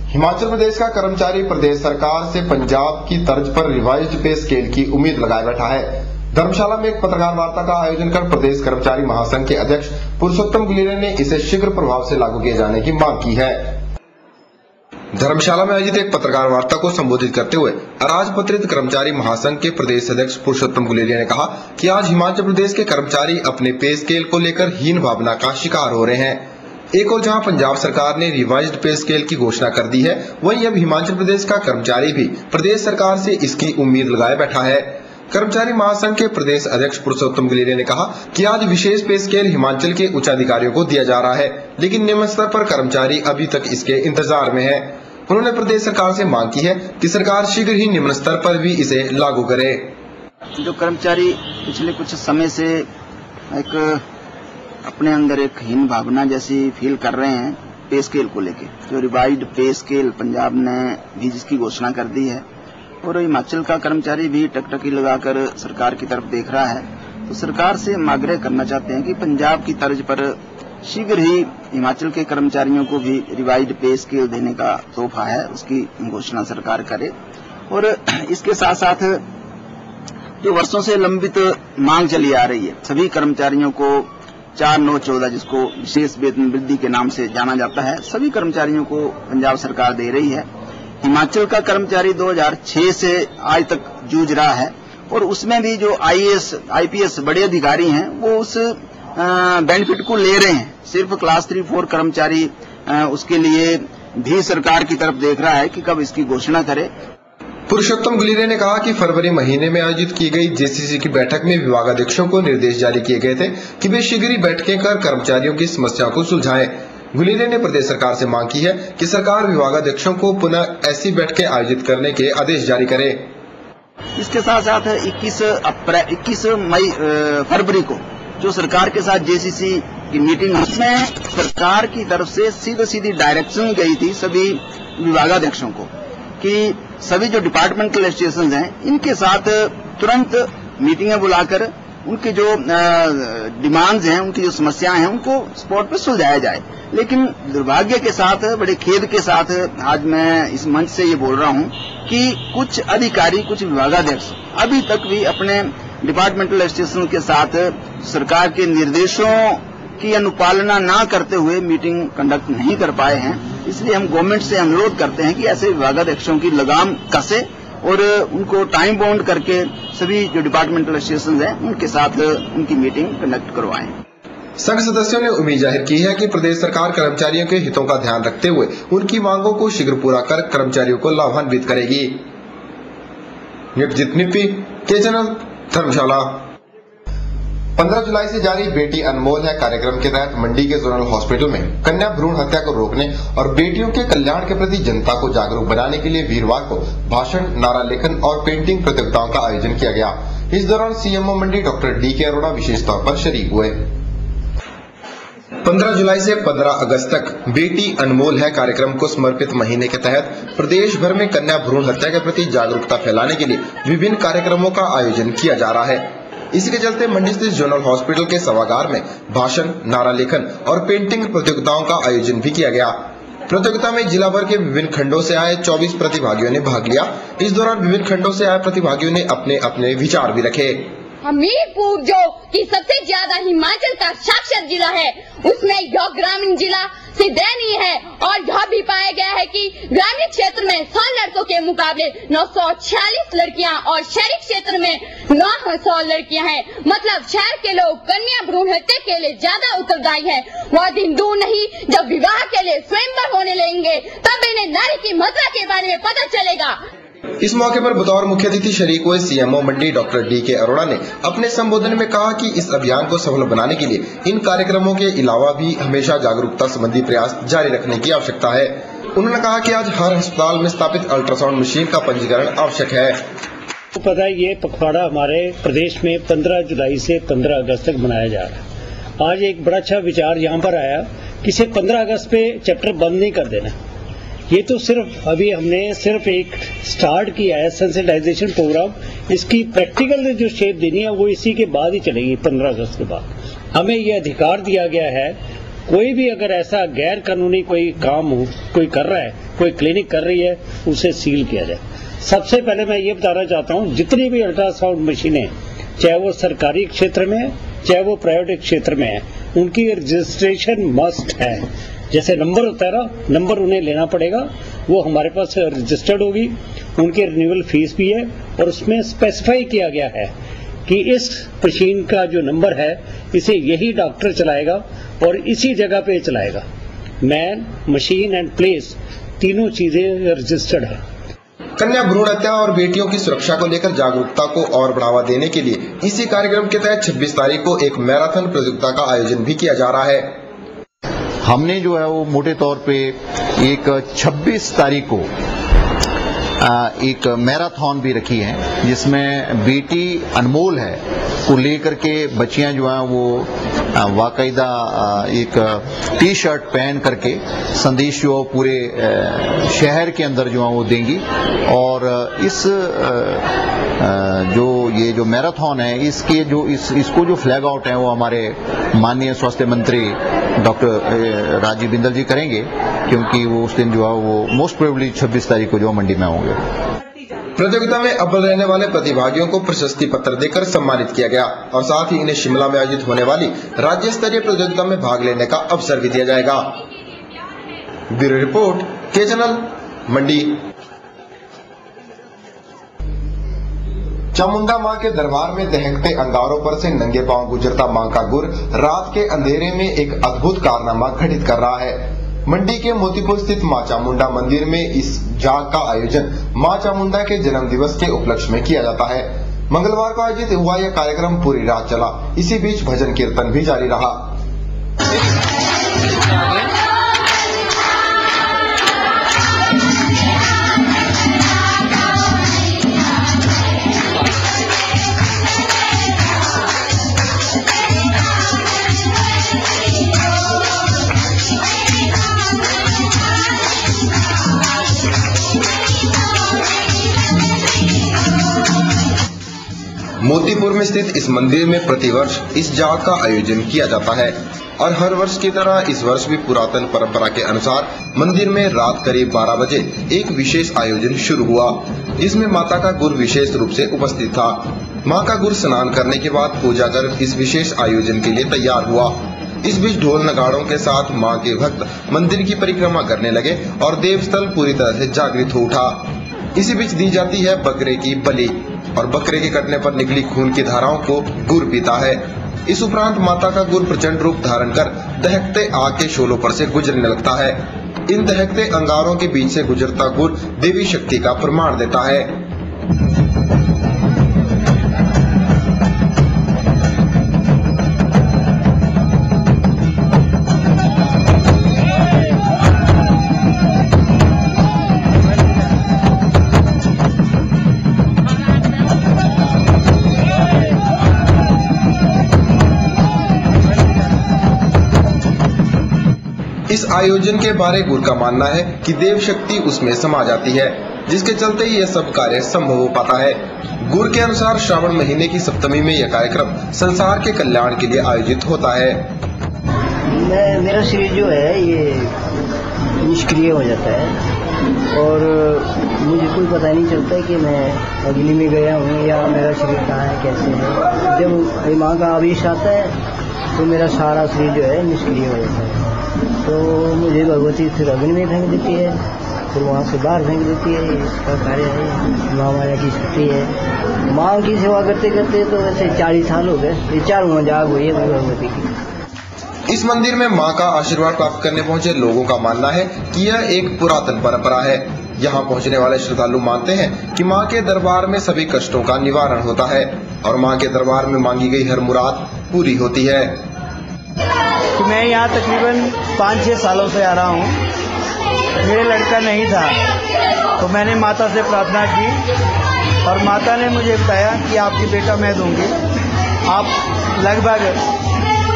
हिमाचल प्रदेश का कर्मचारी प्रदेश सरकार से पंजाब की तर्ज पर रिवाइज्ड पे स्केल की उम्मीद लगाए बैठा है। धर्मशाला में एक पत्रकार वार्ता का आयोजन कर प्रदेश कर्मचारी महासंघ के अध्यक्ष पुरुषोत्तम गुलेरिया ने इसे शीघ्र प्रभाव से लागू किए जाने की मांग की है। धर्मशाला में आयोजित एक पत्रकार वार्ता को संबोधित करते हुए अराजपत्रित कर्मचारी महासंघ के प्रदेश अध्यक्ष पुरुषोत्तम गुलेरिया ने कहा कि आज हिमाचल प्रदेश के कर्मचारी अपने पे स्केल को लेकर हीन भावना का शिकार हो रहे हैं। एक और जहां पंजाब सरकार ने रिवाइज्ड पे स्केल की घोषणा कर दी है, वहीं अब हिमाचल प्रदेश का कर्मचारी भी प्रदेश सरकार से इसकी उम्मीद लगाए बैठा है। कर्मचारी महासंघ के प्रदेश अध्यक्ष पुरुषोत्तम गुलेरिया ने कहा कि आज विशेष पे स्केल हिमाचल के उच्च अधिकारियों को दिया जा रहा है, लेकिन निम्न स्तर पर कर्मचारी अभी तक इसके इंतजार में है। उन्होंने प्रदेश सरकार से मांग की है कि सरकार शीघ्र ही निम्न स्तर पर भी इसे लागू करे। जो कर्मचारी पिछले कुछ समय से एक अपने अंदर एक हीन भावना जैसी फील कर रहे हैं पे स्केल को लेके, जो रिवाइज्ड पे स्केल पंजाब ने भी जिसकी घोषणा कर दी है और हिमाचल का कर्मचारी भी टकटकी लगाकर सरकार की तरफ देख रहा है, तो सरकार से हम आग्रह करना चाहते हैं कि पंजाब की तर्ज पर शीघ्र ही हिमाचल के कर्मचारियों को भी रिवाइज्ड पे स्केल देने का तोहफा है, उसकी घोषणा सरकार करे। और इसके साथ साथ जो वर्षों से लंबित मांग चली आ रही है, सभी कर्मचारियों को 4-9-14 जिसको विशेष वेतन वृद्धि के नाम से जाना जाता है, सभी कर्मचारियों को पंजाब सरकार दे रही है। हिमाचल का कर्मचारी 2006 से आज तक जूझ रहा है और उसमें भी जो IAS, IPS बड़े अधिकारी हैं वो उस बेनिफिट को ले रहे हैं। सिर्फ क्लास 3-4 कर्मचारी उसके लिए भी सरकार की तरफ देख रहा है कि कब इसकी घोषणा करे। पुरुषोत्तम गुलेरिया ने कहा कि फरवरी महीने में आयोजित की गई JCC की बैठक में विभागाध्यक्षों को निर्देश जारी किए गए थे कि वे शीघ्र ही बैठकें कर कर्मचारियों की समस्याओं को सुलझाएं। गुलेरिया ने प्रदेश सरकार से मांग की है कि सरकार विभागाध्यक्षों को पुनः ऐसी बैठकें आयोजित करने के आदेश जारी करे। इसके साथ साथ 21 फरवरी को जो सरकार के साथ JCC की मीटिंग, उसमें सरकार की तरफ से सीधी डायरेक्शन गई थी सभी विभागाध्यक्षों को कि सभी जो डिपार्टमेंटल एसोसिएशन हैं इनके साथ तुरंत मीटिंगें बुलाकर उनकी जो डिमांड्स हैं, उनकी जो समस्याएं हैं, उनको स्पॉट पे सुलझाया जाए। लेकिन दुर्भाग्य के साथ, बड़े खेद के साथ आज मैं इस मंच से ये बोल रहा हूं कि कुछ अधिकारी, कुछ विभागाध्यक्ष अभी तक भी अपने डिपार्टमेंटल एसोसिएशन के साथ सरकार के निर्देशों की अनुपालना ना करते हुए मीटिंग कंडक्ट नहीं कर पाए हैं। इसलिए हम गवर्नमेंट से अनुरोध करते हैं कि ऐसे विभागाध्यक्षों की लगाम कसे और उनको टाइम बाउंड करके सभी जो डिपार्टमेंटल एसोसिएशन हैं उनके साथ उनकी मीटिंग कंडक्ट करवाएं। संघ सदस्यों ने उम्मीद जाहिर की है कि प्रदेश सरकार कर्मचारियों के हितों का ध्यान रखते हुए उनकी मांगों को शीघ्र पूरा कर कर्मचारियों को लाभान्वित करेगी। के चैनल धर्मशाला। 15 जुलाई से जारी बेटी अनमोल है कार्यक्रम के तहत मंडी के जोनल हॉस्पिटल में कन्या भ्रूण हत्या को रोकने और बेटियों के कल्याण के प्रति जनता को जागरूक बनाने के लिए वीरवार को भाषण, नारा लेखन और पेंटिंग प्रतियोगिताओं का आयोजन किया गया। इस दौरान CMO मंडी डॉक्टर DK अरोड़ा विशेष तौर पर शरीक हुए। 15 जुलाई से 15 अगस्त तक बेटी अनमोल है कार्यक्रम को समर्पित महीने के तहत प्रदेश भर में कन्या भ्रूण हत्या के प्रति जागरूकता फैलाने के लिए विभिन्न कार्यक्रमों का आयोजन किया जा रहा है। इसी के चलते मंडी स्थित जोनल हॉस्पिटल के सभागार में भाषण, नारा लेखन और पेंटिंग प्रतियोगिताओं का आयोजन भी किया गया। प्रतियोगिता में जिला भर के विभिन्न खंडों से आए 24 प्रतिभागियों ने भाग लिया। इस दौरान विभिन्न खंडों से आए प्रतिभागियों ने अपने अपने विचार भी रखे। हमीरपुर जो कि सबसे ज्यादा हिमाचल का साक्षर जिला है, उसमें यह ग्रामीण जिला से दयनीय है और यह भी पाया गया है कि ग्रामीण क्षेत्र में 100 लड़कों के मुकाबले 946 लड़कियां और शहरी क्षेत्र में 900 लड़कियां हैं। मतलब शहर के लोग कन्या भ्रूण हत्या के लिए ज्यादा उत्तरदायी हैं। वह दिन दूर नहीं जब विवाह के लिए स्वयंवर होने लगेंगे, तब इन्हें नारी की महत्व के बारे में पता चलेगा। इस मौके पर बतौर मुख्य अतिथि शरीक हुए CMO मंडी डॉक्टर DK अरोड़ा ने अपने संबोधन में कहा कि इस अभियान को सफल बनाने के लिए इन कार्यक्रमों के अलावा भी हमेशा जागरूकता संबंधी प्रयास जारी रखने की आवश्यकता है। उन्होंने कहा कि आज हर अस्पताल में स्थापित अल्ट्रासाउंड मशीन का पंजीकरण आवश्यक है। तो पता है ये पखवाड़ा हमारे प्रदेश में 15 जुलाई से 15 अगस्त तक मनाया जा रहा है। आज एक बड़ा अच्छा विचार यहाँ पर आया कि सिर्फ 15 अगस्त पे चैप्टर बंद नहीं कर देना। ये तो सिर्फ अभी हमने एक स्टार्ट किया है सेंसिटाइजेशन प्रोग्राम। इसकी प्रैक्टिकल जो शेप देनी है वो इसी के बाद ही चलेगी। 15 अगस्त के बाद हमें ये अधिकार दिया गया है कोई भी अगर ऐसा गैर कानूनी कोई काम हो, कोई कर रहा है, कोई क्लिनिक कर रही है, उसे सील किया जाए। सबसे पहले मैं ये बताना चाहता हूँ, जितनी भी अल्ट्रासाउंड मशीनें, चाहे वो सरकारी क्षेत्र में है, चाहे वो प्राइवेट क्षेत्र में है, उनकी रजिस्ट्रेशन मस्ट है। जैसे नंबर होता है ना, नंबर उन्हें लेना पड़ेगा, वो हमारे पास रजिस्टर्ड होगी, उनकी रिन्यूअल फीस भी है, और उसमें स्पेसिफाई किया गया है कि इस मशीन का जो नंबर है, इसे यही डॉक्टर चलाएगा और इसी जगह पे चलाएगा। मैन, मशीन एंड प्लेस, तीनों चीजें रजिस्टर्ड है। कन्या भ्रूण हत्या और बेटियों की सुरक्षा को लेकर जागरूकता को और बढ़ावा देने के लिए इसी कार्यक्रम के तहत 26 तारीख को एक मैराथन प्रतियोगिता का आयोजन भी किया जा रहा है। हमने जो है वो मोटे तौर पे एक 26 तारीख को एक मैराथन भी रखी है, जिसमें बेटी अनमोल है को लेकर के बच्चियां जो हैं वो वाकायदा एक टी शर्ट पहन करके संदेश जो पूरे शहर के अंदर जो है वो देंगी। और इस जो मैराथन है, इसके जो इसको जो फ्लैग आउट है वो हमारे माननीय स्वास्थ्य मंत्री डॉक्टर राजीव बिंदल जी करेंगे, क्योंकि वो उस दिन जो है वो मोस्ट प्रोबेबली 26 तारीख को जो मंडी में होंगे। प्रतियोगिता में अव्वल रहने वाले प्रतिभागियों को प्रशस्ति पत्र देकर सम्मानित किया गया और साथ ही इन्हें शिमला में आयोजित होने वाली राज्य स्तरीय प्रतियोगिता में भाग लेने का अवसर भी दिया जाएगा। ब्यूरो रिपोर्ट, के चैनल, मंडी। चामुंडा मां के दरबार में दहकते अंगारों पर से नंगे पांव गुजरता मां का गुर रात के अंधेरे में एक अद्भुत कारनामा घटित कर रहा है। मंडी के मोतीपुर स्थित मां चामुंडा मंदिर में इस जाग का आयोजन मां चामुंडा के जन्म दिवस के उपलक्ष्य में किया जाता है। मंगलवार को आयोजित हुआ यह कार्यक्रम पूरी रात चला। इसी बीच भजन कीर्तन भी जारी रहा। मोतीपुर में स्थित इस मंदिर में प्रतिवर्ष इस जाग का आयोजन किया जाता है और हर वर्ष की तरह इस वर्ष भी पुरातन परंपरा के अनुसार मंदिर में रात करीब 12 बजे एक विशेष आयोजन शुरू हुआ, जिसमें माता का गुर विशेष रूप से उपस्थित था। मां का गुर स्नान करने के बाद पूजा कर इस विशेष आयोजन के लिए तैयार हुआ। इस बीच ढोल नगाड़ों के साथ मां के भक्त मंदिर की परिक्रमा करने लगे और देवस्थल पूरी तरह से जागृत हो उठा। इसी बीच दी जाती है बकरे की बलि और बकरे के कटने पर निकली खून की धाराओं को गुर पीता है। इस उपरांत माता का गुर प्रचंड रूप धारण कर दहकते आग के शोलों पर से गुजरने लगता है। इन दहकते अंगारों के बीच से गुजरता गुर देवी शक्ति का प्रमाण देता है। इस आयोजन के बारे गुर का मानना है कि देव शक्ति उसमें समा जाती है, जिसके चलते ही यह सब कार्य संभव हो पाता है। गुर के अनुसार श्रावण महीने की सप्तमी में यह कार्यक्रम संसार के कल्याण के लिए आयोजित होता है। मेरा शरीर जो है ये निष्क्रिय हो जाता है और मुझे कोई पता नहीं चलता कि मैं अग्नि में गया हूँ या मेरा शरीर कहाँ है, कैसे है। जब माँ का आवेश आता है तो मेरा सारा शरीर जो है निष्क्रिय हो जाता है। तो मुझे भगवती फिर अग्नि में फेंक देती है, फिर वहाँ से बाहर फेंक देती है। इसका कार्य है, माँ माया की शक्ति है। माँ की सेवा करते करते तो वैसे 40 साल हो गए, ये 4वां जाग हुई है भगवती की। इस मंदिर में मां का आशीर्वाद प्राप्त करने पहुंचे लोगों का मानना है कि यह एक पुरातन परंपरा है। यहां पहुंचने वाले श्रद्धालु मानते हैं कि मां के दरबार में सभी कष्टों का निवारण होता है और मां के दरबार में मांगी गई हर मुराद पूरी होती है। तो मैं यहाँ तकरीबन 5-6 सालों से आ रहा हूँ। मेरे लड़का नहीं था तो मैंने माता से प्रार्थना की और माता ने मुझे बताया कि आपकी बेटा मैं दूंगी। आप लगभग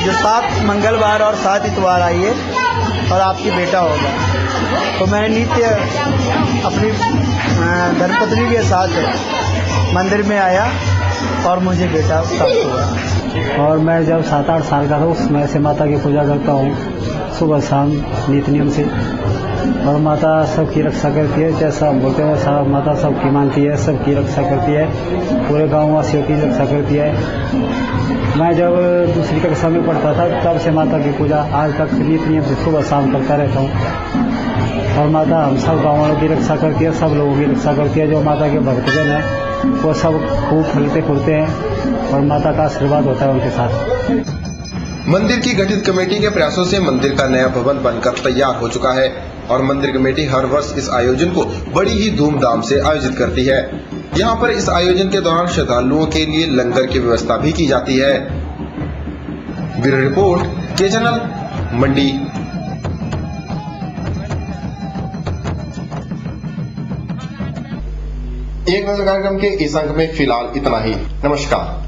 जो 7 मंगलवार और 7 इतवार आइए और आपकी बेटा होगा। तो मैंने नित्य अपनी धर्मपत्नी के साथ मंदिर में आया और मुझे बेटा प्राप्त हुआ। और मैं जब 7-8 साल का था उस समय से माता की पूजा करता हूँ सुबह शाम नित नियम से। और माता सबकी रक्षा करती है, जैसा हम बोलते हैं माता सबकी मानती है, सबकी रक्षा करती है, पूरे गाँव वासियों की रक्षा करती है। मैं जब दूसरी कक्षा में पढ़ता था तब से माता की पूजा आज तक नित नियम से सुबह शाम करता रहता हूँ। और माता हम सब गाँव वालों की रक्षा करती है, सब लोगों की रक्षा करती है। जो माता के भक्तजन हैं वो सब खूब फलते फूलते हैं और माता का आशीर्वाद होता है उनके साथ। मंदिर की गठित कमेटी के प्रयासों से मंदिर का नया भवन बनकर तैयार हो चुका है और मंदिर कमेटी हर वर्ष इस आयोजन को बड़ी ही धूमधाम से आयोजित करती है। यहाँ पर इस आयोजन के दौरान श्रद्धालुओं के लिए लंगर की व्यवस्था भी की जाती है। ब्यूरो रिपोर्ट के चैनल मंडी। एक नजर कार्यक्रम के इस अंक में फिलहाल इतना ही। नमस्कार।